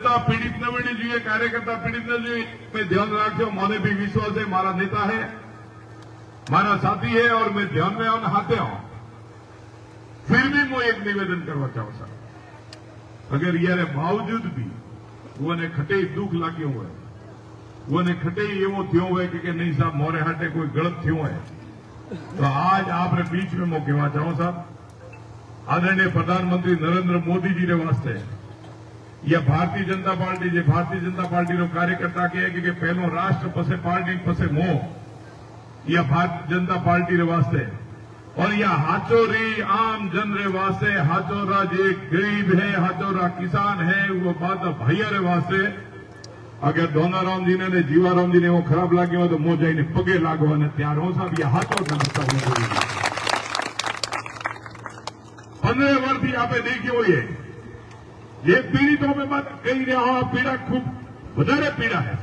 पीड़ित न बनी જોઈએ, कार्यकर्ता पीड़ित न જોઈએ, मैं ध्यान रखो। મને भी विश्वास है, मारा नेता है, मारा साथी है और मैं ध्यान में और हाथे हूं। फिर भी मैं एक निवेदन करना चाहूं सर, अगर यार बावजूद भी वो ने खटे दुख लाग्यो हुए, वो ने खटे एवं थयो हुए कि नहीं साहब मोरे हाटे कोई गलत थयो है, तो आज आपने बीच में मैं कहना चाहूं साहब, आदरणीय प्रधानमंत्री नरेंद्र मोदी जी ने वास्ते या भारतीय जनता पार्टी नो कार्यकर्ता कहे कि पहलो राष्ट्र पसे पार्टी पसे मोह, या भारतीय जनता पार्टी रे वास्ते और या हाचोरी आम जन रे वास्ते, हाचोरा जे गरीब है, हाचोरा किसान है, वो बात भैया रे वास्ते अगर दोनाराम जी ने जीवाराम जी ने वो खराब लगे हो तो मो जाइने पगे लागो ने त्यार हो साहब, ये हाचो नमस्कार होना चाहिए। 15 वर्ष आपे देखियो ये पीड़ितों में बात कही रहा हूं, पीड़ा खूब વધારે पीड़ा है।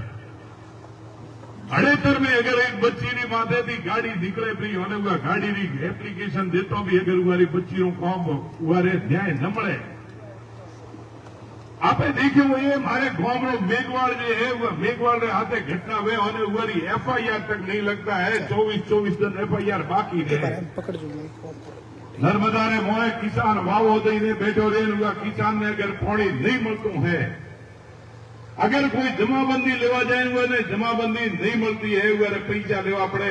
अड़ेतर में अगर एक बच्ची की माथे थी गाड़ी निकले भी होने हुआ गाड़ी की एप्लीकेशन देता भी अगर हमारी बच्ची नो काम हुआरे न्याय न मिले, आपे देखियो ये मारे गांव में मेघवाड़ जो है वो मेघवाड़ रे हाथे घटना हुए होने हमारी एफआईआर तक नहीं लगता है, 24 दिन एफआईआर बाकी है। नर्मदा ने मोए किसान वावो दईने बैठो रहे, किसान ने अगर पानी नहीं मिलतु है, अगर कोई जमाबंदी लेवा जाए ने जमाबंदी नहीं मिलती है, वो पैसा लेवा पड़े,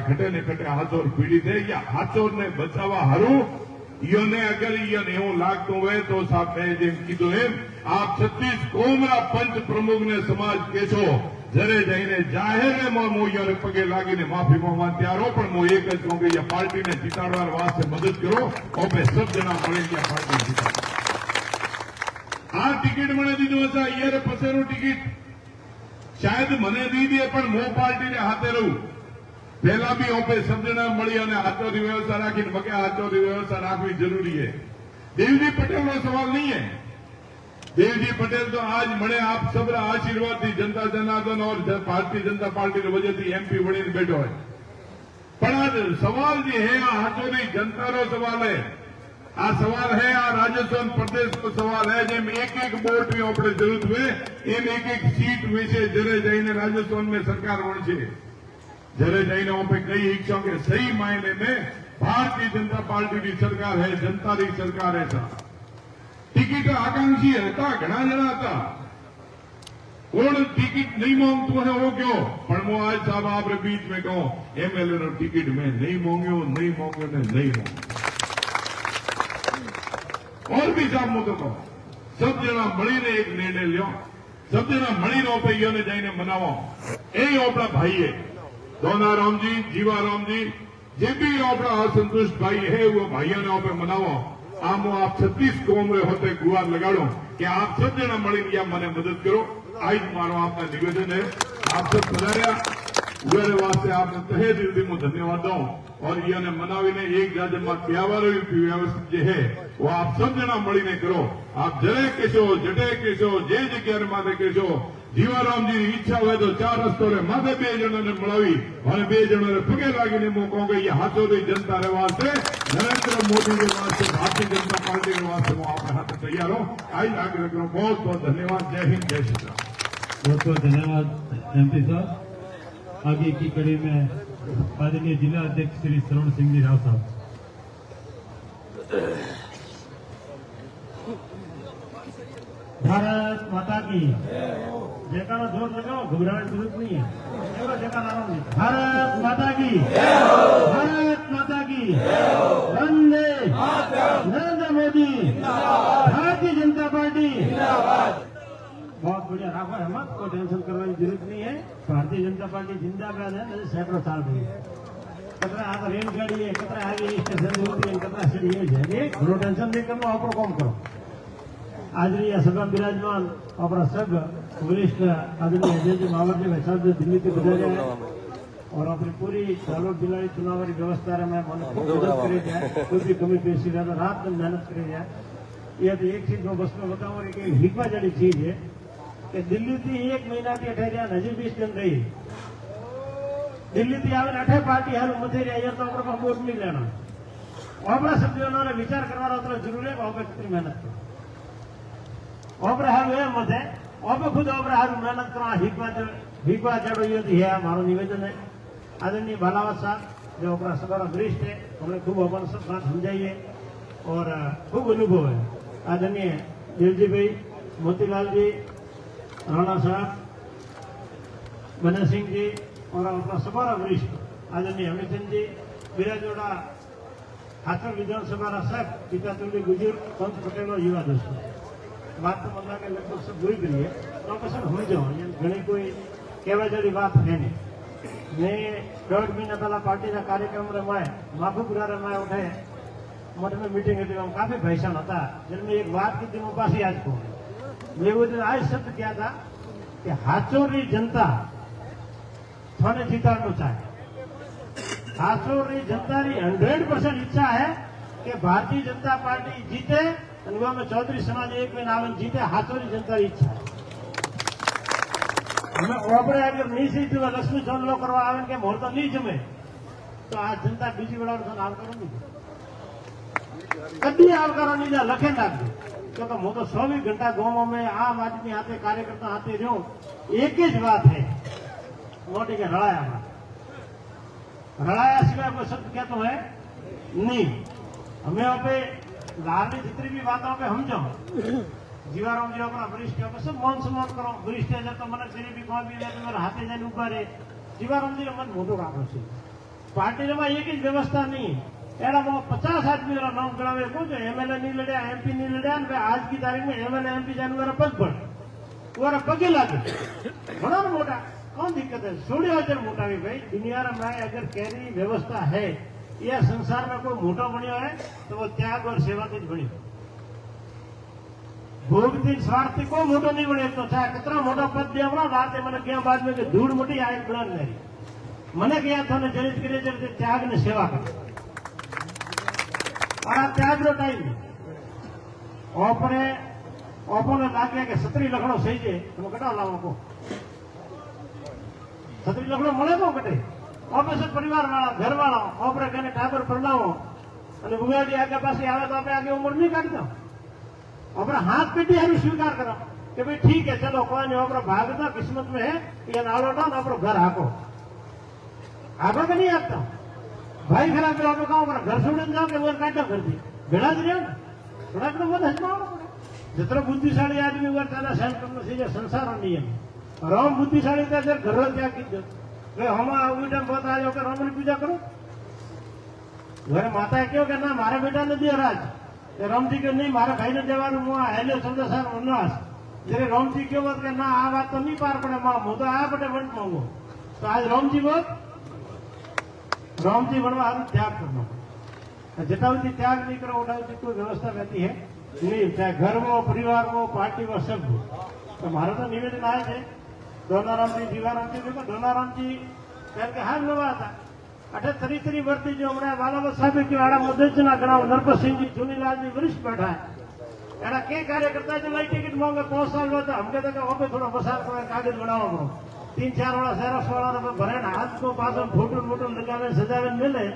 खटे ने खटे हाथोर पीड़ित है, या हाथोर ने बचावा हरू योने अगर એવું લાગતું હોય તો સાહેબ મેં જેમ કીધું એમ આપ 36 કોમના પંચ પ્રમુખને સમાજ કહેશો, જરે જઈને જાહેર મોયોને પગે લાગીને માફી માંગવા તૈયાર હો, પણ હું એક જ કહું કે આ પાર્ટીને જીતાડવા વાસ્તે મદદ કરો, ઓપે સબ જણા મળે કે આ પાર્ટી જીતાડે। આ ટિકિટ મને દીધું હશે યાર પછેનું ટિકિટ શાયદ મને દી દે, પણ મો પાર્ટીને હાથે રહું पहला भी ओपे समझना मળી અને આચોરી વ્યવસ્થા રાખીને બકે આચોરી વ્યવસ્થા રાખવી જરૂરી है। देवजी पटेल નો सवाल नहीं है, देवजी पटेल तो आज मणे आप सबरा आशीर्वाद थी जनता जनार्दन और भारतीय जनता पार्टी की वजह से एमपी बनी बैठो है, पर आज सवाल जो है आचोरी जनता नो सवाल है, आ सवाल है आ राजस्थान प्रदेश को सवाल है, जेम एक बोट में अपने जरूरत हुए एम एक सीट विषे जरे जाइने राजस्थान में सरकार बनशे, जरे जाइने पे कई इच्छा के सही मायने में भारतीय जनता पार्टी की सरकार है, जनता की सरकार है। टिकट आकांक्षी था, घना जना था, कौन टिकट नहीं मांगतु है वो क्यों, पर मैं आज साहब आप बीच में कहूं एमएलए नो टिकट में नहीं मांग्यो ने नहीं मांग्यो। और भी साहब मुझे कहूं सब जना मळीने एक निर्णय लियो, सब जना मळीने पे योने जाइने मनावो, ए अपना भाई है दोनाराम जी, जीवाराम जी, जे भी अपना असंतुष्ट भाई है वो भाइयों ने पे मनावो। आम आप 36 कौम रे होते गुहार लगाड़ो कि आप सब जना मळी या मने मदद करो। आज मारो आपका निवेदन है, आप सब पधार्या उरे वास्ते आपने तहे दिल थी धन्यवाद दो, और ये मनावीने एक जाजे में त्यावारो व्यवस्थित जे है वो आप सब जना मळीने करो। आप जरे कहो जटे कहो जे जग्या माथे कहो, जीवाराम जी इच्छा हो तो 4 रस्तो रे माथे 2 जणा ने मळावी और 2 जणा ने पगे लागी मु कहूंगा ये हाथोरी जनता रे वास्ते नरेंद्र मोदी के वास्ते भारतीय जनता पार्टी के वास्ते मैं आपके हाथ तैयार हूं। आज आगे करो, बहुत बहुत धन्यवाद। जय हिंद, जय श्री राम। बहुत बहुत धन्यवाद एमपी साहब। आगे की कड़ी में आदरणीय जिला अध्यक्ष श्री श्रवण सिंह जी राव साहब। भारत माता की जयकारा जोर लगाओ, घबराहट जरूरत नहीं है, भारत माता की, भारत माता की, वंदे नरेंद्र मोदी, भारतीय जनता पार्टी। बहुत बढ़िया राखो, हिम्मत, कोई टेंशन करने की जरूरत नहीं है। भारतीय जनता पार्टी जिंदाबाद है, सैकड़ों साल हुई कतरा आ रेलगाड़ी है, कतरा आगे स्टेशन होती है, कतरा सीढ़ी है, घणो टेंशन नहीं करो, आपको काम करो। आदरणीय सभा विराजमान अपना सब वरिष्ठ आदरणीय अजय जी मावर जी वैसा दिल्ली के गुजरे हैं और अपनी पूरी जालोर जिला चुनाव की व्यवस्था में खूब मदद करे जाए, कोई भी कमी पेशी रहे रात दिन मेहनत करे जाए। यह तो एक चीज मैं बस में बताऊँ, एक हिकमा जड़ी चीज है कि दिल्ली थी 1 महीना थी ठहरिया हजी 20 दिन रही, दिल्ली थी आवे 8 पार्टी हाल मथे रही तो अपने वोट नहीं लेना, अपना सभ्यों ने विचार करवा जरूरी है कि कितनी मेहनत करो। ઓપરે હારું એમ વધે ઓપે ખુદ ઓપરે હારું મહેનત કરવા હીકવા चढ़ो ये है हमारा निवेदन है। आदरणीय बालावत साहब जो अपना सवारा वरिष्ठ है उन्हें खूब अपन सब बात समझाइए और खूब अनुभव है। आदरणीय देवजी भाई, मोतीलाल जी, राणा साहब, बनर सिंह जी और अपना सवारा वरिष्ठ आदरणीय अमितचंद जी, बिराजोड़ा हाथर विधानसभा साहब पिता तुल्य गुजर पंच पटेल और युवा दोस्तों बात तो मतलब के लगभग सब बुरी करी है तो पसंद हो जाओ घनी कोई कहवा जड़ी बात है नहीं। मैं 1.5 महीना पहला पार्टी का कार्यक्रम रमाए माफूपुरा रमाए उठे मठ में मीटिंग थी काफी भाईसान था जिनमें एक बात की थी मैं पास आज को मैं वो दिन आज शब्द क्या था कि हाचोरी जनता थाने जीताड़ना चाहे। हाचोरी जनता की 100% इच्छा है कि भारतीय जनता पार्टी जीते में चौधरी समाज एक में नाम जीते। हाचोरी जनता की इच्छा है। हमें ओपरे अगर नहीं सीधी लक्ष्मी चौन करवा आवे के मोर तो नहीं जमे तो आज जनता बीजी बड़ा आवकारो नहीं कभी आवकारो नहीं जा लखे नाख दे क्योंकि मैं तो 24 घंटा गांव में आम आदमी हाथे कार्यकर्ता हाथे रहो एक ही बात है मोटी के रड़ाया सिवाय कोई शब्द क्या तो है नहीं। हमें पे लाली जितनी भी बातों पे हम जाओ जीवाराम जी अपना वरिष्ठ सब मान सम्मान करो वरिष्ठ है तो मन तेरी भी कोई भी मेरे हाथे जाने ऊपर है जीवाराम जी मन मोटो राखो छे पार्टी में एक ही व्यवस्था नहीं एना 50 आदमी नाम गणावे को जो एमएलए नहीं लड़े एमपी नहीं लड़े आज की तारीख में एमएलए एमपी जाने वाला पग पड़ वो पगे लागे बड़ा मोटा कौन दिक्कत है 16,000 मोटा भी भाई दुनिया में अगर कैरी व्यवस्था है या संसार में कोई मोटा बनियो है तो वो त्याग और सेवा से बनी भोगती स्वार्थ को मोटो नहीं बने तो चाहे कितना मोटा पद दे रात मैंने क्या बाद में धूड़ मोटी आए बना नहीं मैंने क्या था जनित करे त्याग ने सेवा कर और आ त्याग नो टाइम ओपरे ओपोने लागे कि 17 लखड़ो सही है तो कटा लाવો को 17 लखड़ो મળે को कटे ओपे सब परिवार वाला घर वाला ओपरे कने टाबर परनावो અને ઉગાડી આગળ પાછી આવે તો આપણે આગે ઉંમર નહીં કાઢી દો अपना हाथ पेटी हमें स्वीकार करो कि भाई ठीक है चलो कोई नहीं अपना भाग तो किस्मत में है ये नालो ना अपना घर आको आको के नहीं आता भाई खराब तो आप कहो घर छोड़ जाओ कि वो काटो कर दी भेड़ा ज रहे थोड़ा तो वो हजमाओ जितना बुद्धिशाली आदमी वो तारा सहन करना चाहिए संसार नियम राम बुद्धिशाली था सर घर त्याग की भाई हम टाइम बहुत आज होकर राम की पूजा करो घरे माता क्यों कि ना मारे बेटा ने दिया राज रामजी के नहीं मारा भाई ने देवा हेलो चंद्रसार वनवास जरे रामजी क्यों बोल के ना आ बात तो नहीं पार पड़े माँ मुँह तो आ पड़े वन मांगो तो आज रामजी बोल रामजी बनवा त्याग करना जितना भी त्याग नहीं करो उठा कोई व्यवस्था रहती है नहीं चाहे घर में परिवार में पार्टी में सब हो तो मारा तो निवेदन आए थे दोनाराम जी जीवाराम जी देखो दोनाराम जी करके हार लगा था 38 वर्षी जो हमारे बालावत साहब की आड़ा मददना गणाव नरपत सिंह जी चुनीलाल जी वरिष्ठ बैठा है एना के कार्यकर्ता जो लाई टिकट मांगे 5 साल बाद हम कहते हैं ओपे थोड़ा बसार कर कागज बनाओ करो 3-4 वाला सेरस वाला भरे हाथ को पास फोटो मोटो लगावे सजावे मिले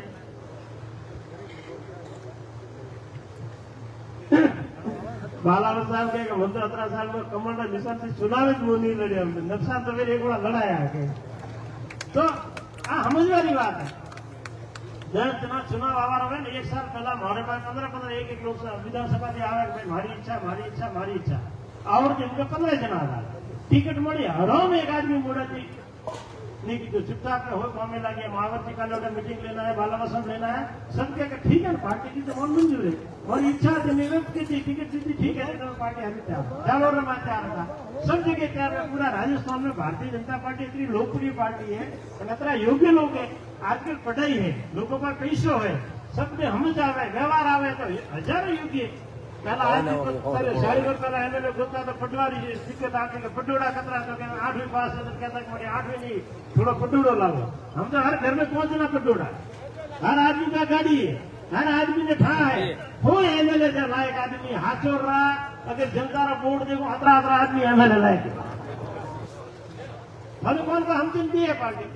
बालावत साहब के मंदिर 17 साल में कमल ना निशान से चुनाव ज नहीं लड़े हमने नुकसान तो फिर एक बड़ा लड़ाया है तो आ समझवानी बात है जब चुनाव आवा रहे ना 1 साल पहला हमारे पास 15 एक लोग विधानसभा से आवे भाई मारी इच्छा और जिनके 15 जना था टिकट मળી हराम एक आदमी मोड़ा थी नहीं की तो चुपचाप हो कामे लगे महावर्ती का लोग मीटिंग लेना है बालावसन लेना है सब के ठीक है पार्टी की तो मन मंजूर है और इच्छा थी नियुक्त की थी टिकट दी ठीक है तो पार्टी हमें तैयार चालो रमा तैयार था सब जगह तैयार है पूरा राजस्थान में भारतीय जनता पार्टी इतनी लोकप्रिय पार्टी है इतना योग्य लोग है आजकल पढ़ाई है लोगों पर पैसो है सबने समझ आवे व्यवहार आवे तो हजारों योग्य पहला सारी बार पहला एमएलए होता तो पटवारी दिक्कत आती है पटोड़ा खतरा तो 8वीं पास है तो कहता है 8वीं नहीं थोड़ा पटोड़ो लाओ हम तो हर घर में पहुंचना पटोड़ा हर आदमी का गाड़ी है हर आदमी ने ठा है वो एमएलए जो लायक आदमी हाथों रहा अगर जनता का वोट देखो 18 आदमी एमएलए लायक हम कौन को हम चिंती है पार्टी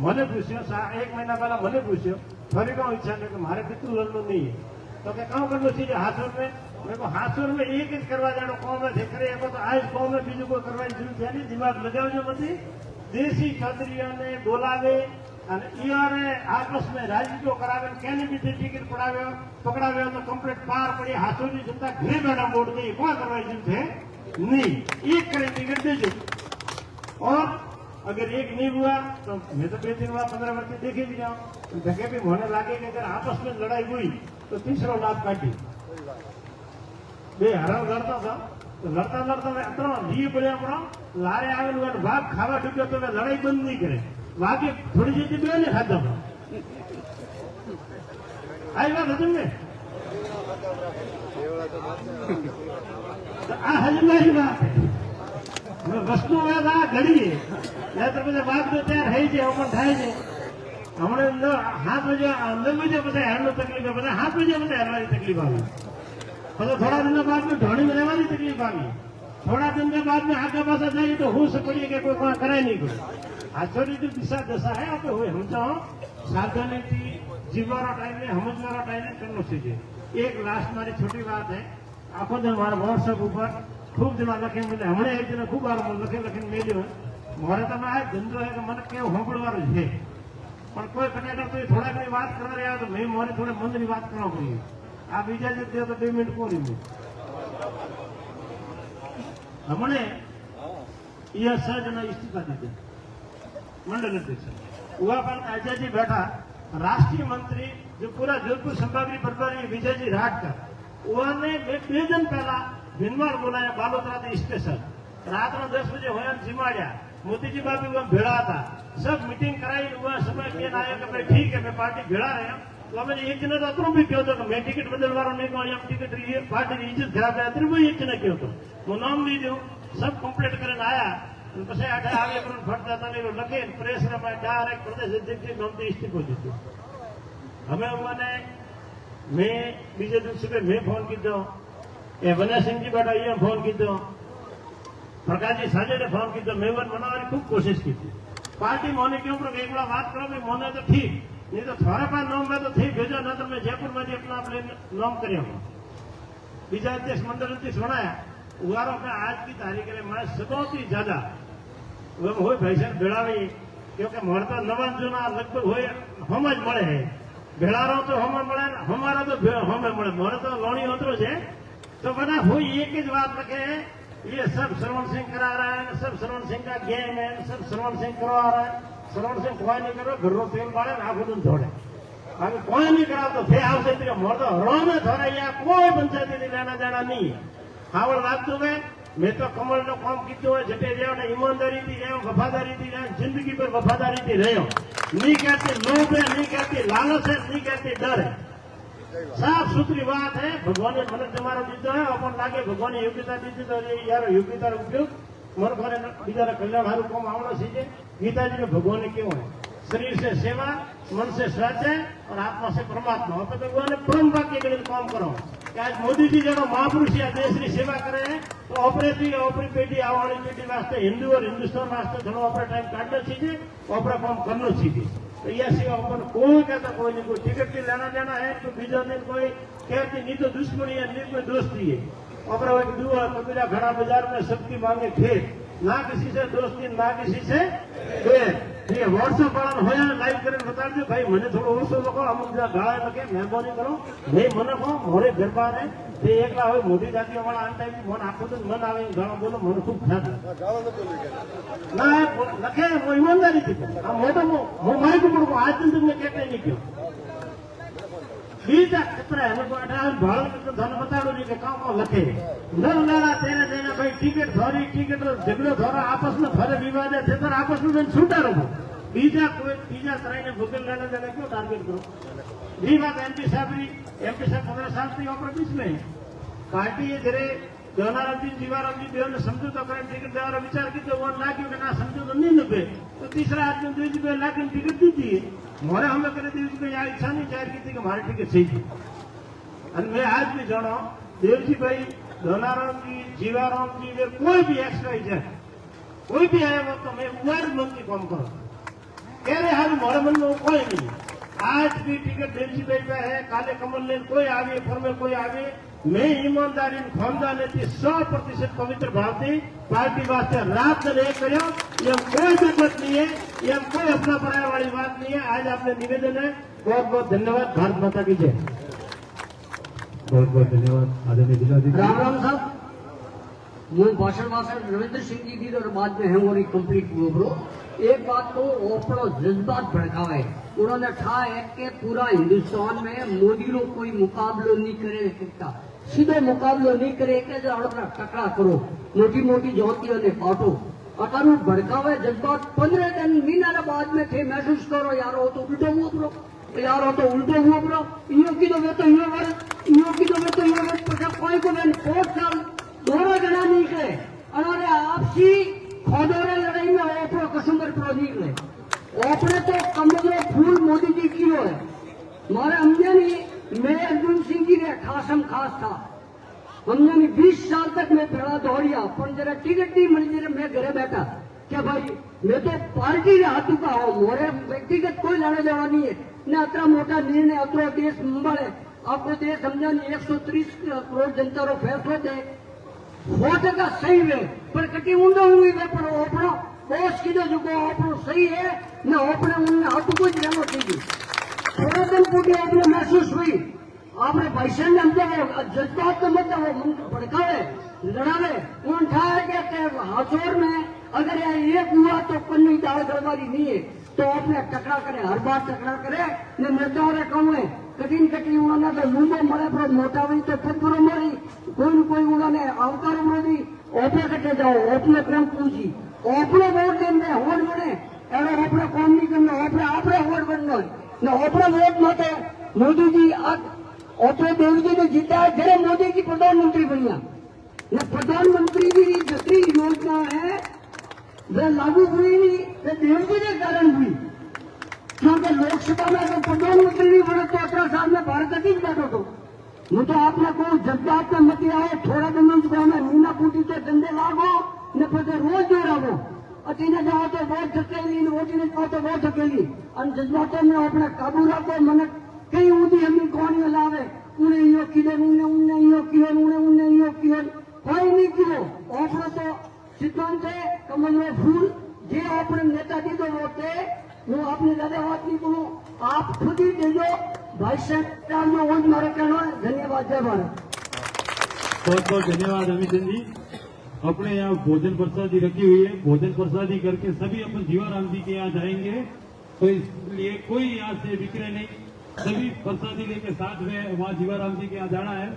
मैंने पूछो 1 महीना पहला मैंने पूछो फरी को इच्छा नहीं कि मारे पितृ लड़नो नहीं है तो क्या काम करना चाहिए हाथों में मेरे को हाथों में एक જ કરવા જાણો કોમે દેખરે એમાં તો આજ કોમે બીજું કોઈ કરવાની જરૂર છે નહીં દિમાગ લગાવજો બધી દેશી ક્ષત્રિયોને બોલાવે અને ઈયારે આપસમાં રાજકીય કરાવે કેની બીજી ટિકિટ પકડાવ્યો તો કમ્પ્લીટ પાર પડી હાથોની જનતા ઘરે બેઠા વોટ દે કોણ કરવાની જરૂર છે नहीं एक करें टिकट दीजिए और अगर एक नहीं हुआ तो मैं तो 2-3 बार 15 वर्ष देखे भी जाऊं जगह भी होने लगे कि अगर आपस में लड़ाई हुई तो तीसरा लाभ काटी बे हराम लड़ता था तो लड़ता मैं अतरो लिए पड़े अपना लारे आगे भाग खावा डूबे तो मैं लड़ाई बंद नहीं करे बाकी थोड़ी सी भी नहीं खाता आई बात समझ में આ હજમારી વાત વસ્તુ ઘડીએ તો બધા બાપ તો ત્યાં થઈ છે પણ થાય છે હમણાં હાથ વજે અંદર વજે બધા હેરનો તકલીફ બધા હાથ વજે બધા હેરવાની તકલીફ આવી પછી થોડા દિન બાદ में ઢોણી में રહેવાની તકલીફ આવી થોડા दिन के बाद में आगे पासा जाइए तो होश पड़िए कि कोई करे नहीं कोई आचोरी जो दिशा दशा है आप हुए हम तो सावधानी थी जीवारा टाइम में समझवारा टाइम में करना चाहिए एक लास्ट मारी छोटी बात है आखो दिन मारा व्हाट्सएप ऊपर खूब जना लखे मिले हमने एक दिन खूब बार लखे मेल्यो मारे तो आ धंधो है कि મને કેવું સાંભળવાનો છે પણ કોઈ કનેક્ટર તો થોડા ઘણી વાત કરવા રહ્યા તો મેં મારે થોડે મનની વાત કરવા પડી આ બીજા જે તો 2 મિનિટ કોની हमने यह सजना इस्तीफा दीजिए मंडल अध्यक्ष हुआ पर अजय जी बैठा राष्ट्रीय मंत्री जो पूरा जोधपुर संभागरी प्रभारी विजय जी राठकर उन्होंने 2 दिन पहला भिनवाड़ बोलाया बालोतरा स्पेशल रात में 10 बजे होया जिमाड़िया मोदी जी बाबू वहां भेड़ा था सब मीटिंग कराई हुआ समय के आया कि भाई ठीक है मैं पार्टी भेड़ा रहा तो हमें एक जन तो अतरू भी क्यों तो मैं टिकट बदलवा नहीं कहूँ हम टिकट पार्टी की इज्जत खराब है अतरू भी एक जन क्यों तो वो नाम नहीं दो सब कंप्लीट करने आया પછી આઠે આગે પણ ફરતા હતા ને લખે પ્રેસ ને ડાયરેક્ટ પ્રદેશ અધ્યક્ષ નોંધી ઇસ્તીફો દીધો હવે મને મેં બીજે દિવસે મેં ફોન કીધો એ વનય સિંહજી બેઠા અહીંયા ફોન કીધો પ્રકાશજી સાજેને ફોન કીધો મેવન બનાવવાની ખૂબ કોશિશ की पार्टी मोने के ऊपर एक बार बात करो भाई मोने तो ठीक नहीं तो थोड़ा पास नाम में तो ठीक भेजो ना तो मैं जयपुर में अपना अपने नाम करे बीजा अध्यक्ष मंडल अध्यक्ष बनाया उगारो में आज की तारीख में मैं सबोથી ज्यादा हो भाई साहब भेड़ावी क्योंकि मोर तो नवा जूना लगभग हो हम ज મળે है भेड़ारो तो हम મળે हमारा तो हम મળે मोरे तो लोणी उतरो है तो बना हो एक જ बात रखे ये सब श्रवण सिंह करा रहा है सब श्रवण सिंह का गेम है सब श्रवण सिंह करवा रहा है श्रवण सिंह कोई नहीं करो घर तेल बाड़े आखो दिन छोड़े अगर कोई नहीं करा तो फे आवश्यक मोर तो हरो में थोड़ा या कोई पंचायती लेना जाना नहीं है हावड़ लागतो है मैं तो कमल नो काम कीधो है जटे रहो ने ईमानदारी थी रहो वफादारी थी रहो जिंदगी पर वफादारी थी रहो नहीं कहते लोभ है नहीं कहते लालच है नहीं कहते डर है साफ सुथरी बात है भगवान ने मन तुम्हारा दीधो है अपन लागे भगवान ने योग्यता दीधी तो यार योग्यता उपयोग मन करे बीजा कल्याण हारू काम आवड़ो सीजे गीता जी में भगवान ने क्यों है शरीर से सेवा मन से स्वाध्याय और आत्मा से परमात्मा आप भगवान ने परम वाक्य के लिए काम करो आज मोदी जी जो महापुरुष या देश की सेवा करे हैं तो ओपरी पेटी आवाड़ी पेटी वास्ते हिंदू और हिंदुस्तान वास्ते थोड़ा ओपरा टाइम काटना चाहिए ओपरा काम करना चाहिए तो यह सेवा अपन कोई कहता कोई नहीं कोई टिकट भी लेना देना है तो बीजा दिन कोई कहती नहीं तो दुश्मनी है नहीं कोई दोस्ती है ओपरा एक दुआ कबीरा घड़ा बाजार में सबकी मांगे खेत ना किसी से दोस्ती ना किसी से ये व्हाट्सएप वाला होया लाइव करके बता दो भाई मैंने थोड़ा ओसो लखो अमुक गाड़ा लगे मेहरबानी करो भाई મને કહો મોરે દરબાર है તે એકલા હોય મોટી જાતિઓ વાળા આ ટાઈમ મન આખો તો મન આવે ગાળો બોલો મને ખૂબ ખ્યાલ ના લખે હું ઈમાનદારી થી આ મોટો હું માઇક ઉપર को आज दिन तुमने कहते नहीं क्यों बीजा खतरा है को अठार भाड़ तो धन बताड़ो नहीं कि काम लखे न लाला तेरे देना भाई टिकट धोरी टिकट झगड़ो धोरा आपस में थोड़े विवाद है तो आपस में छूटा रहो बीजा कोई तीजा तरह ने भूगल लेना देना क्यों टारगेट करो ये बात एमपी साहब 15 साल से ऊपर बीच में पार्टी ये जरे जवाहरलाल जी जीवाराम जी बेहों ने समझौता करें टिकट देवारा विचार की तो वो ना क्यों ना समझौता नहीं लगे तो तीसरा आदमी 2 रुपये लाके टिकट दी थी मोरे हमें करे देव जी भाई इच्छा नहीं जाहिर की थी कि हमारी टिकट सही थी और मैं आज भी जानो देवजी भाई जवाहरलाल जी जीवाराम जी वे कोई भी एक्स्ट्रा जाए कोई भी आया वो तो मैं उस मन की काम करो कह रहे हाल मोरे मन में कोई नहीं आज भी टिकट देवजी भाई पे है काले कमल ने कोई आवे फॉर्म में कोई आवे मैं ईमानदारी खानदान 100% पवित्र भाव थी पार्टी वास्ते रात दिन एक करो। ये कोई दिक्कत नहीं है, ये कोई अपना पराया वाली बात नहीं है। आज आपने निवेदन है, बहुत बहुत धन्यवाद। भारत माता की जय। बहुत बहुत धन्यवाद आदरणीय जिलाधिकारी। राम राम साहब, હું ભાષણ રવિન્દ્ર સિંહજી दी और बाद में है वो कंप्लीट हुआ ब्रो। एक बात तो ओपड़ो जज्बात भड़कावे, उन्होंने ठा है कि पूरा हिंदुस्तान में मोदी रो कोई मुकाबलो नहीं करे सकता, सीधो मुकाबलो नहीं करे के जो अपना टकरा करो, मोटी मोटी जातियों ने काटो। अटारू भड़कावे जज्बात 15 दिन महीना बाद में थे महसूस करो यार हो तो उल्टो हुआ ब्रो, यार हो तो उल्टो हुआ ब्रो। यो की तो वे तो यो वर, यो की तो वे तो यो वर, पचा कोई को मैंने 4 साल दोनों जना निकले और आपसी खोदोरे लड़ाई में ओपरो कसुंबर प्रो निकले। ओपरे तो कमजोर फूल मोदी जी की है। मारे हमने नहीं, मैं अर्जुन सिंह जी ने खासम खास था, हमने नहीं 20 साल तक मैं भेड़ा दौड़िया, पर जरा टिकट नहीं मिली, जरा मैं घरे बैठा क्या भाई मैं तो पार्टी रे हाथों का हूँ, मोरे व्यक्तिगत कोई लड़े देवा नहीं है न। अतरा मोटा निर्णय अतरो देश मंबड़े आपको देश समझा नहीं, 130 करोड़ जनता रो फैसलो दे 100% सही है, पर कटी ऊंडो हुई वे पर ओपड़ो बोस की जो ओपड़ो सही है न, ओपड़े उन्हें हाथों को रहना चाहिए। थोड़ा दिन पूरी आपने महसूस हुई, आपने पैसे ने हमसे जज्बात का मतलब वो भड़कावे लड़ावे उन ठाए के हाथोर में अगर एक हुआ तो पन्नी दाल गड़बड़ी नहीं है तो आपने टकरा करे, हर बार टकरा करे ने नेताओं रे कहूँ कठिन कठिन उन्होंने तो लूबो मरे पर मोटा हुई तो पत्थरों मरी, कोई न कोई उन्होंने अवतार मोदी ओपे कटे जाओ, ओपने क्रम पूछी ओपने वोट देने वोट बने एवं ओपने कौन नहीं करना, ओपने आपने वोट बनना न, ओपने वोट माते मोदी जी ओपने देवी जी ने जीता जरे मोदी जी प्रधानमंत्री बनिया न। प्रधानमंत्री की जितनी योजना है वह लागू हुई नहीं, वह देवी जी के कारण हुई, क्योंकि लोकसभा में अगर प्रधानमंत्री नहीं बने तो 18 साल में भारत नहीं बैठो तो वो तो आपने को जज्बात में मत आओ, थोड़ा दिन उसको हमें मीना पूटी से डंडे लागो न फिर रोज जो रहो अतीने जाओ तो वोट धकेली, वोटी जाओ तो वोट धकेली और जज्बातों में अपना काबू रखो। मन कई ऊँधी हमें कौन लावे उन्हें यो किलो उन्हें यो किलो उन्हें यो किलो कोई नहीं किलो अपना तो सिद्धांत है कमजोर फूल जे अपने नेताजी तो वोट है वो आपने ज्यादा बात नहीं करूँ, आप खुद ही देजो भाई साहब जो वोट मारे कहना है। धन्यवाद, जय भारत। बहुत बहुत धन्यवाद अमित जी। अपने यहाँ भोजन प्रसादी रखी हुई है, भोजन प्रसादी करके सभी अपन जीवाराम जी के यहाँ जाएंगे, तो इसलिए कोई यहाँ से बिखरे नहीं, सभी प्रसादी लेके साथ में वहाँ जीवाराम जी के यहाँ जाना है।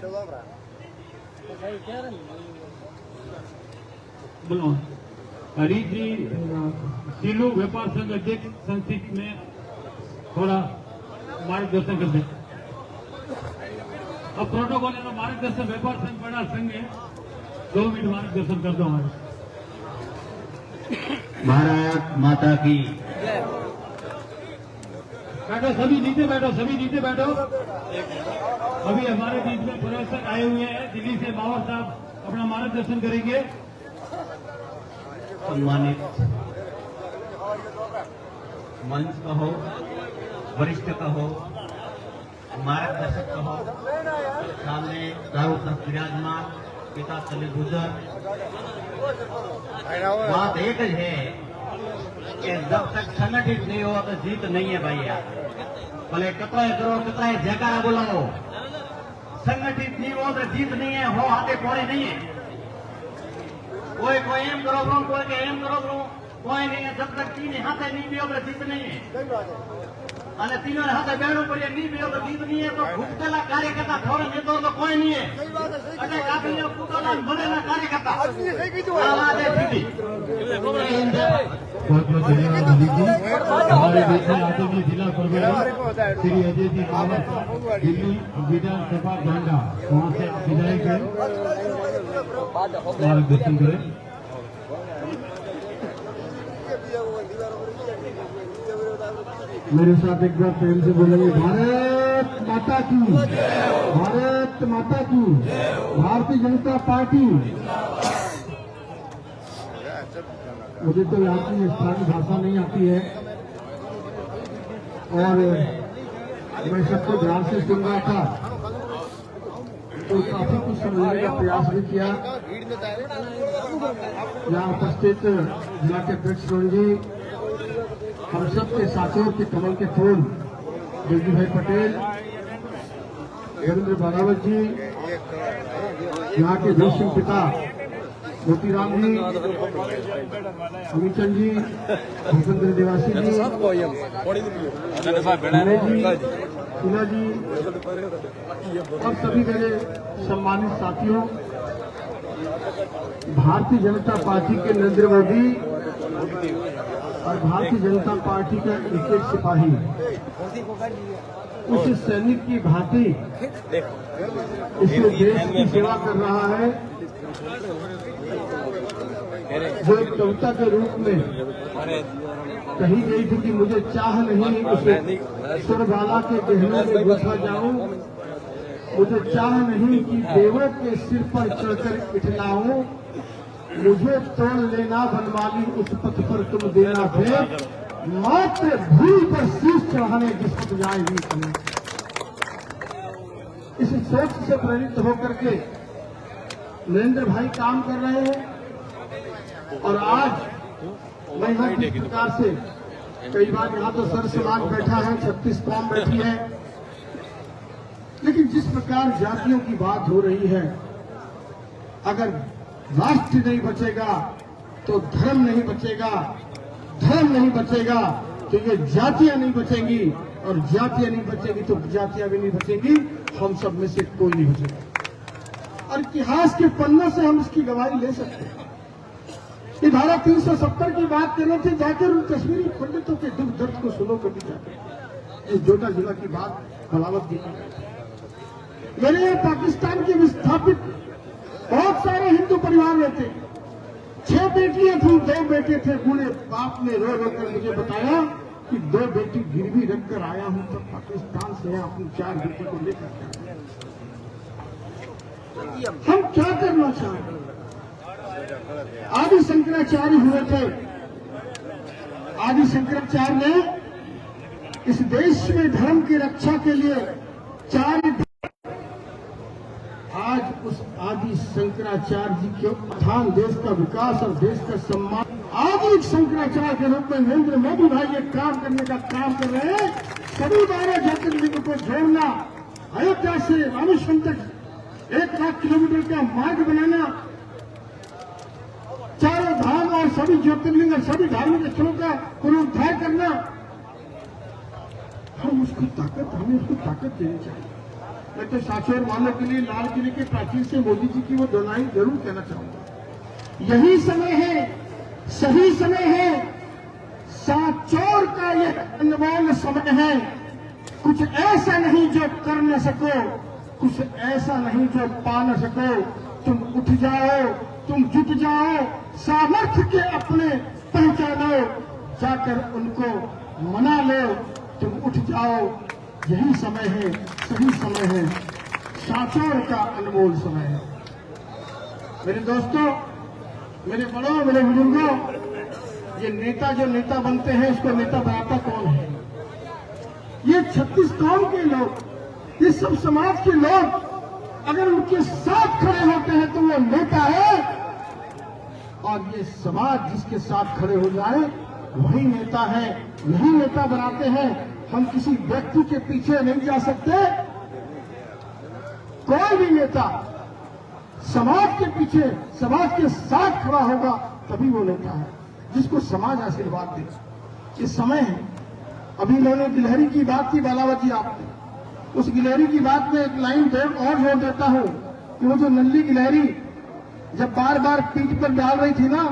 बोलो हरीश जी सिलू व्यापार संघ अध्यक्ष संक्षिप्त में थोड़ा मार्गदर्शन कर दें। अब प्रोटोकॉल है मार्गदर्शन, व्यापार संघ बड़ा संघ है, 2 मिनट मार्गदर्शन कर दो हमारे। भारत माता की बैठो सभी नीचे बैठो, सभी नीचे बैठो। अभी हमारे बीच में पर्यटक आए हुए हैं दिल्ली से, बाबा साहब अपना मार्गदर्शन करेंगे। सम्मानित मंच का हो, वरिष्ठ का हो, मार्गदर्शक का हो, सामने चारों तरफ विराजमान पिता तले गुजर, बात एक ही है कि जब तक संगठित नहीं हो तो जीत नहीं है भाई यार। भले कतराय करो, कतराय जयकारा बुलाओ, संगठित नहीं हो तो जीत नहीं है, हो हाथे कोड़े नहीं है। कोई कोई एम करो ब्रो, कोई के एम करो ब्रो, कोई नहीं है। जब तक 3 हाथे नहीं भी हो तो जीत नहीं है, અને 3 હાથે બેડું પડીએ નહીં બેડો તો જીત નહીં है। तो ભૂખેલા કાર્યકર્તા થોડે નેતો તો કોઈ નહીં है, અને કાપીને પૂતોના ભરેલા કાર્યકર્તા આ વાત है सीधी। बहुत बहुत धन्यवाद अजीत जी। हमारे देश में आदरणीय जिला प्रभारी श्री अजय जी कावत दिल्ली विधानसभा भांडा, वहाँ से विधायक है, मार्गदर्शन करें। मेरे साथ एक बार प्रेम से बोलेंगे भारत माता की, भारत माता की, भारतीय जनता पार्टी। मुझे तो यहाँ की स्थानीय भाषा नहीं आती है और मैं सबको ध्यान से सुन रहा था, तो और काफी कुछ समझने का प्रयास भी किया। यहाँ उपस्थित जिला के अध्यक्ष जी, हम सबके साथियों के कमल के फूल जगदीप भाई पटेल, वीरेंद्र बारावत जी, यहाँ के देश सिंह पिता मोतीराम जी, अमीचंद जी, भूपेंद्र निवासी जी, विनय जी, शीला जी और सभी मेरे सम्मानित साथियों, भारतीय जनता पार्टी के नरेंद्र मोदी और भारतीय जनता पार्टी का एक एक सिपाही उस सैनिक की भांति इस देश की सेवा कर रहा है जो एक कविता के रूप में कही गई थी कि मुझे चाह नहीं उसे सुरबाला के गहनों में गुथा जाऊं, मुझे चाह नहीं कि देवों के सिर पर चढ़कर इठलाऊं, मुझे तोड़ लेना बनवाली उस पथ पर तुम देना भेंट, मात्र भूल पर शीश चढ़ाने जिस पथ जाएगी तुम्हें। इस सोच से प्रेरित होकर के नरेंद्र भाई काम कर रहे हैं और आज मैं यहाँ किस प्रकार से कई बार यहाँ तो सर समाज बैठा है, 36 कौम बैठी है, लेकिन जिस प्रकार जातियों की बात हो रही है, अगर राष्ट्र नहीं बचेगा तो धर्म नहीं बचेगा, धर्म नहीं बचेगा तो ये जातियां नहीं बचेंगी और जातियां नहीं बचेगी तो जातियां भी नहीं बचेंगी, हम सब में से कोई नहीं बचेगा। और इतिहास के पन्नों से हम इसकी गवाही ले सकते हैं। ये धारा 370 की बात करने थे, जाकर उन कश्मीरी पंडितों के दुख दर्द को सुनो कभी जाकर। इस जोधा जिला की बात बलावत की मेरे यहाँ पाकिस्तान के विस्थापित बहुत सारे हिंदू परिवार रहते, 6 बेटियां थी, 2 बेटे थे। बूढ़े बाप ने रो रो कर मुझे बताया कि 2 बेटी गिरवी रखकर आया हूं, तब पाकिस्तान से अपनी 4 बेटी को लेकर। हम क्या करना चाहते हैं? आदि शंकराचार्य हुए थे, आदि शंकराचार्य ने इस देश में धर्म की रक्षा के लिए 4 आज उस आदि शंकराचार्य जी के उत्थान, देश का विकास और देश का सम्मान, आदि शंकराचार्य के रूप में नरेंद्र मोदी भाई ये काम करने का काम कर रहे हैं। सभी 12 ज्योतिर्लिंग को जोड़ना, अयोध्या से रामेश्वरम तक 1 लाख किलोमीटर का मार्ग बनाना, चारों धाम और सभी ज्योतिर्लिंग और सभी धार्मिक स्थलों का पुनरुद्धार करना, हमें उसको ताकत देनी चाहिए। मैं तो साचोर वालों के लिए लाल किले के प्राचीर से मोदी जी की वो दोनाई जरूर कहना चाहूंगा। यही समय है, सही समय है, साचोर का यह अनमोल समय है। कुछ ऐसा नहीं जो कर न सको, कुछ ऐसा नहीं जो पा न सको। तुम उठ जाओ, तुम जुट जाओ, सामर्थ्य के अपने पहचानो, जाकर उनको मना लो। तुम उठ जाओ, यही समय है, सही समय है, साचोर का अनमोल समय है। मेरे दोस्तों, मेरे बड़ों, मेरे बुजुर्गों, ये नेता जो नेता बनते हैं, इसको नेता बनाता कौन है? ये 36 कौम के लोग, ये सब समाज के लोग अगर उनके साथ खड़े होते हैं तो वो नेता है, और ये समाज जिसके साथ खड़े हो जाए वही नेता है, यही नेता बनाते हैं। हम किसी व्यक्ति के पीछे नहीं जा सकते। कोई भी नेता समाज के पीछे, समाज के साथ खड़ा होगा तभी वो नेता है, जिसको समाज आशीर्वाद दे। ये समय है। अभी इन्होंने गिलहरी की बात की, बालावत जी आपने, उस गिलहरी की बात में एक लाइन और जोड़ देता हूं कि वो जो नल्ली गिलहरी जब बार बार पीठ पर डाल रही थी ना,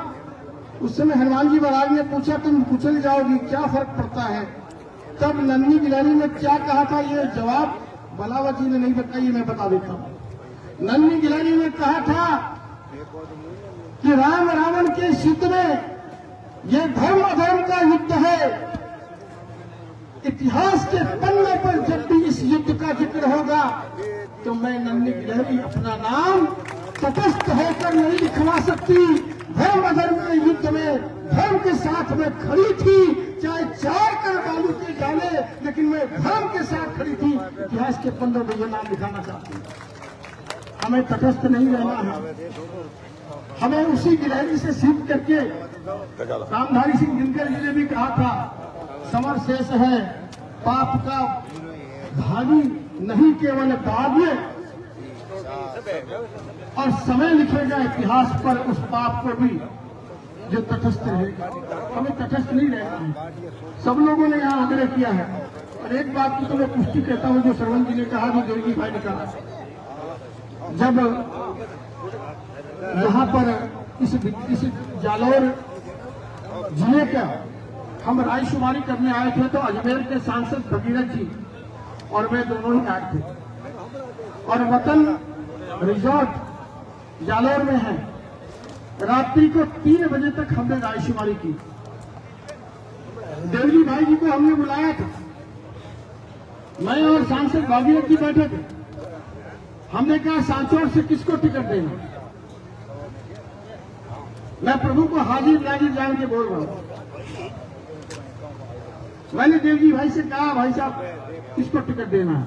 उस समय हनुमान जी महाराज ने पूछा तुम कुचल जाओगी, क्या फर्क पड़ता है? तब नन्ही गिलहरी ने क्या कहा था, ये जवाब बलावत जी ने नहीं बताइए, मैं बता देता हूं। नन्ही गिलहरी ने कहा था कि राम रावण के युद्ध में ये धर्म अधर्म का युद्ध है। इतिहास के पन्ने पर जब भी इस युद्ध का जिक्र होगा तो मैं नन्ही गिलहरी अपना नाम तटस्थ होकर नहीं लिखवा सकती। धर्म अधर्म के युद्ध में धर्म के साथ में खड़ी थी, चाहे 4 कर बालू के डाले, लेकिन मैं धर्म के साथ खड़ी थी। इतिहास के पन्नों में ये नाम लिखाना चाहती हूँ। हमें तटस्थ नहीं रहना है। हमें उसी गिरहरी से सीख करके रामधारी सिंह दिनकर जी ने भी कहा था, समर शेष है पाप का भागी, नहीं केवल काव्य, और समय लिखेगा इतिहास पर उस पाप को भी जो तटस्थ रहेगा। हमें तटस्थ नहीं रहना है। सब लोगों ने यहाँ आग्रह किया है। और एक बात की तो मैं पुष्टि कहता हूँ, जो श्रवण जी ने कहा, जो देवजी भाई ने कहा, जब यहाँ पर इस जालौर जिले का हम रायशुमारी करने आए थे, तो अजमेर के सांसद भगीरथ जी और मैं दोनों ही आए थे, और वतन रिजॉर्ट जालौर में है। रात्रि को 3 बजे तक हमने रायशुमारी की। देवजी भाई जी को हमने बुलाया था, मैं और सांसद भागीरथ जी बैठे थे। हमने कहा सांचौर से किसको टिकट देना। मैं प्रभु को हाजिर नाजिर जान के बोल रहा हूं। मैंने देवजी भाई से कहा, भाई साहब किसको टिकट देना है।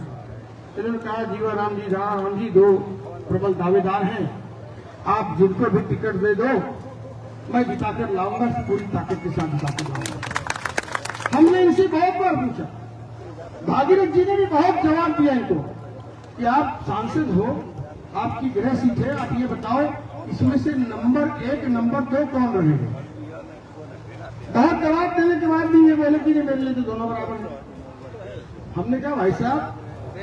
इन्होंने कहा जीवाराम जी, राम जी 2 प्रबल दावेदार हैं, आप जिनको भी टिकट दे दो मैं जिताकर लाऊंगा, पूरी ताकत के साथ जिताकर लाऊंगा। हमने इनसे बहुत बार पूछा, भागीरथ जी ने भी बहुत जवाब दिया इनको कि आप सांसद हो, आपकी गृह सीट है, आप ये बताओ इसमें से नंबर 1 नंबर 2 कौन रहेगा। बहुत जवाब देने के बाद भी ये बोले कि मेरे लिए तो दोनों बराबर है। हमने कहा भाई साहब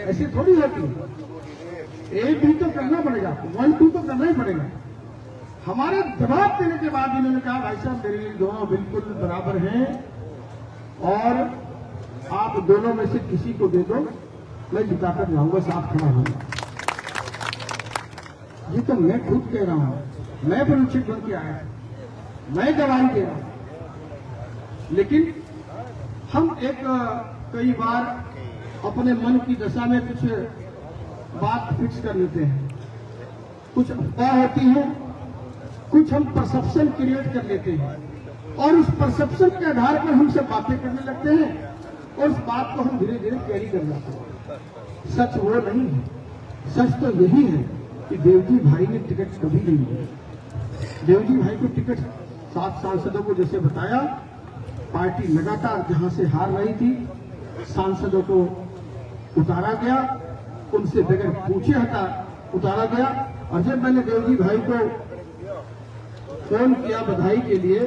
ऐसे थोड़ी होती है, A B तो करना पड़ेगा, 1 2 तो करना ही पड़ेगा। हमारे जवाब देने के बाद इन्होंने कहा भाई साहब मेरे लिए दोनों बिल्कुल बराबर हैं, और आप दोनों में से किसी को दे दो, मैं जिताकर लाऊंगा, साथ खड़ा होऊंगा। ये तो मैं खुद कह रहा हूं, मैं परीक्षक बन के आया, मैं गवाही दे रहा हूं। लेकिन हम कई बार अपने मन की दशा में कुछ बात फिक्स कर लेते हैं, कुछ अफवाह होती है, कुछ हम परसेप्शन क्रिएट कर लेते हैं, और उस परसेप्शन के आधार पर हम सब बातें करने लगते हैं, और उस बात को हम धीरे धीरे कैरी कर जाते हैं। सच वो नहीं है, सच तो यही है कि देवजी भाई ने टिकट कभी नहीं दिया। देवजी भाई को टिकट 7 सांसदों को जैसे बताया, पार्टी लगातार जहां से हार रही थी, सांसदों को उतारा गया, उनसे बगैर पूछे उतारा गया। और जब मैंने देवजी भाई को फोन किया बधाई के लिए,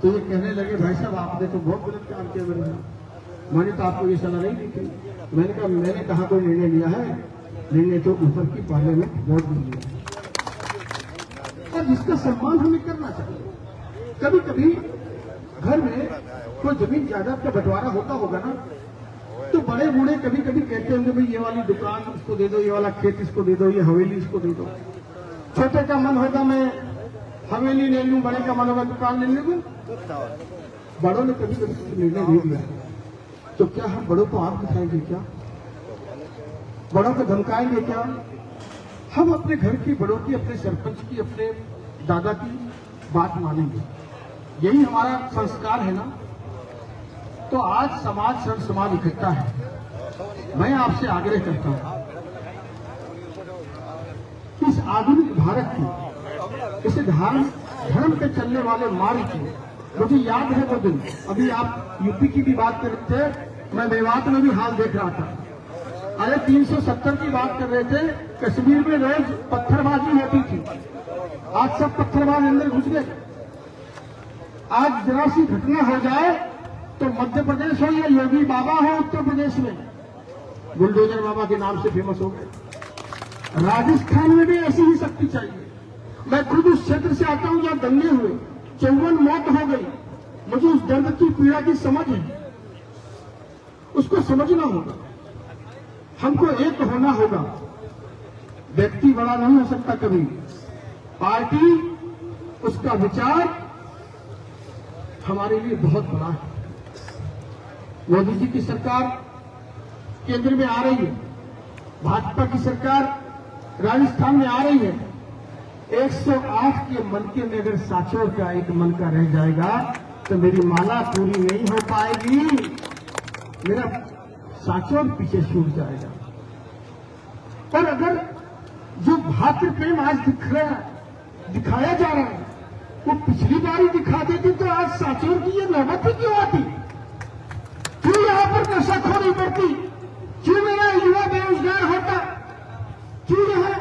तो ये कहने लगे भाई साहब आपने तो बहुत गलत काम किया मेरे साथ, मैंने तो आपको ये सलाह नहीं दी थी। मैंने कहा कोई निर्णय लिया है, निर्णय तो ऊपर की पार्लियामेंट बोर्ड ने लिया, और जिसका सम्मान हमें करना चाहिए। कभी कभी घर में कोई जमीन जायदाद का बंटवारा होता होगा ना, तो बड़े बूढ़े कभी कभी कहते होंगे भाई ये वाली दुकान इसको दे दो, ये वाला खेत इसको दे दो, ये हवेली इसको दे दो। छोटे का मन होगा मैं हवेली ले लूं, बड़े का मन होगा दुकान ले लूं। बड़ों ने कभी कभी निर्णय ले लिया, तो क्या हम बड़ों को आंख दिखाएंगे क्या, बड़ों को धमकाएंगे क्या? हम अपने घर की बड़ों की, अपने सरपंच की, अपने दादा की बात मानेंगे, यही हमारा संस्कार है ना। तो आज सर्व समाज इकट्ठा है। मैं आपसे आग्रह करता हूं, इस आधुनिक भारत की, इस धर्म पे चलने वाले मार्ग की, मुझे याद है वो दिन, अभी आप यूपी की भी बात कर रहे थे, मैं मेवात में भी हाल देख रहा था। अरे 370 की बात कर रहे थे, कश्मीर में रोज पत्थरबाजी होती थी, आज सब पत्थरबाज अंदर घुस गए। आज जरा सी घटना हो जाए तो मध्य प्रदेश हो या योगी बाबा हो उत्तर प्रदेश में, बुलडोजर बाबा के नाम से फेमस हो गए। राजस्थान में भी ऐसी ही शक्ति चाहिए। मैं खुद उस क्षेत्र से आता हूं जहां दंगे हुए, 54 मौत हो गई। मुझे उस दर्द की पीड़ा की समझ है, उसको समझना होगा, हमको एक होना होगा। व्यक्ति बड़ा नहीं हो सकता कभी, पार्टी, उसका विचार हमारे लिए बहुत बड़ा है। मोदी जी की सरकार केंद्र में आ रही है, भाजपा की सरकार राजस्थान में आ रही है। 108 के मनके में अगर सांचौर का एक मनका रह जाएगा तो मेरी माला पूरी नहीं हो पाएगी, मेरा सांचौर पीछे छूट जाएगा। और अगर जो भातृ प्रेम आज दिखाया जा रहा है, वो पिछली बार ही दिखा देते तो आज सांचौर की ये नौबत ही क्यों आती? क्यों यहाँ पर नशाखोरी बढ़ती? क्यों मेरा युवा बेरोजगार होता? क्यों यहाँ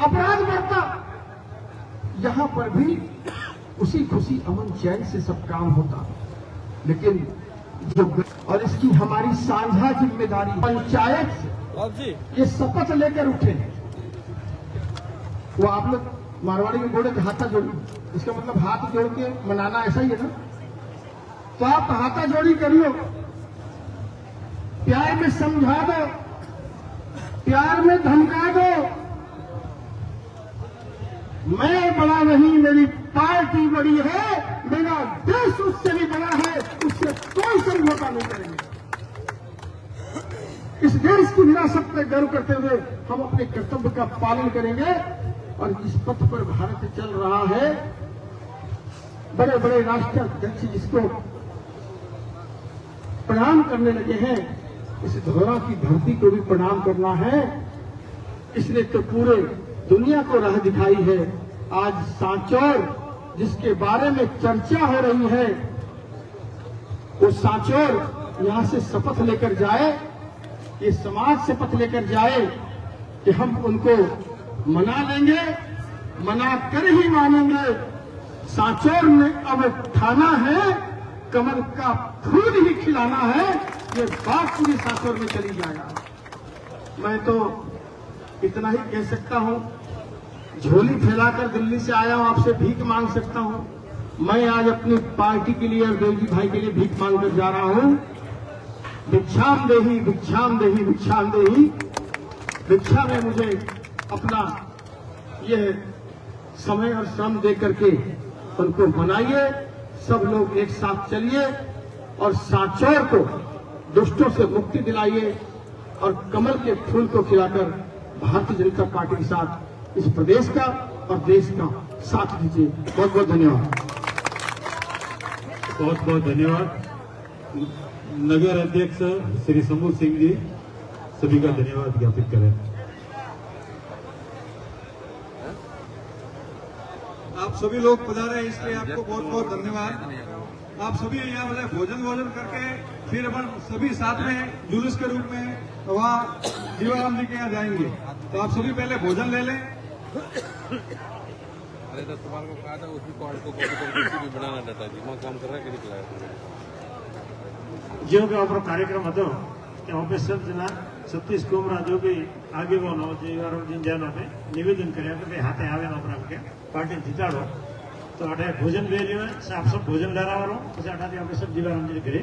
अपराध बढ़ता? यहाँ पर भी उसी खुशी अमन चैन से सब काम होता, लेकिन जो और इसकी हमारी साझा जिम्मेदारी पंचायत से ये शपथ लेकर उठे। वो आप लोग मारवाड़ी में बोले हाथा जोड़ी, इसका मतलब हाथ जोड़ के मनाना ऐसा ही है ना? तो आप हाथा जोड़ी करियो, प्यार में समझा दो, प्यार में धमका दो। मैं बड़ा नहीं, मेरी पार्टी बड़ी है, मेरा देश उससे भी बड़ा है, उससे कोई समझौता नहीं करेंगे। इस देश की विरासत पर गर्व करते हुए हम अपने कर्तव्य का पालन करेंगे और इस पथ पर भारत चल रहा है। बड़े बड़े राष्ट्राध्यक्ष जिसको प्रणाम करने लगे हैं, इस धोरा की धरती को भी प्रणाम करना है। इसने तो पूरे दुनिया को राह दिखाई है। आज सांचौर जिसके बारे में चर्चा हो रही है, वो सांचौर यहां से शपथ लेकर जाए, ये समाज शपथ लेकर जाए कि हम उनको मना लेंगे, मना कर ही मानेंगे। सांचौर में अब थाना है, कमल का फूल ही खिलाना है, ये बात पूरी सांचौर में चली जाएगा। मैं तो इतना ही कह सकता हूं, झोली फैलाकर दिल्ली से आया हूं, आपसे भीख मांग सकता हूं। मैं आज अपनी पार्टी के लिए और देवजी भाई के लिए भीख मांग कर जा रहा हूं। भिक्षाम देही, भिक्षाम देही, भिक्षाम देही। भिक्षा में मुझे अपना यह समय और श्रम दे करके उनको मनाइए। सब लोग एक साथ चलिए और सांचौर को दुष्टों से मुक्ति दिलाइए और कमल के फूल को खिलाकर भारतीय जनता पार्टी के साथ इस प्रदेश का और देश का साथ दीजिए। बहुत बहुत धन्यवाद। बहुत बहुत धन्यवाद नगर अध्यक्ष श्री समूह सिंह जी, सभी का धन्यवाद ज्ञापित करें। आप सभी लोग पधारे हैं, इसलिए आपको बहुत बहुत धन्यवाद। आप सभी यहाँ मतलब भोजन करके फिर अपन सभी साथ में जुलूस के रूप में वहाँ जीवाराम जी के यहाँ जाएंगे। तो आप सभी पहले भोजन ले लें। अरे तो तुम्हारे को कहा था उसी कार्ड को कॉपी करके भी बनाना डाटा जी मैं काम कर रहा है कि निकला जो भी આપણો કાર્યક્રમ હતો કે ઓફિસર જના સતીશ કુમરા જો भी આગેવાનો જીવારામ जिंजानो पे निवेदन કર્યા કે ભાઈ હાથે આવે નો આપણે કે પાર્ટી જીતાડો તો આટે ભોજન વેલ્યો સાફ सब भोजन લેરાવાનો પછી આટાથી આપણે सब જીવારામ जी ઘરે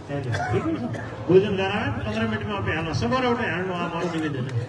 ठीक है भोजन લેરાવે 15 मिनट में આપણે હાલો સવારે ઉઠે હાલનો આ મારું નિવેદન है।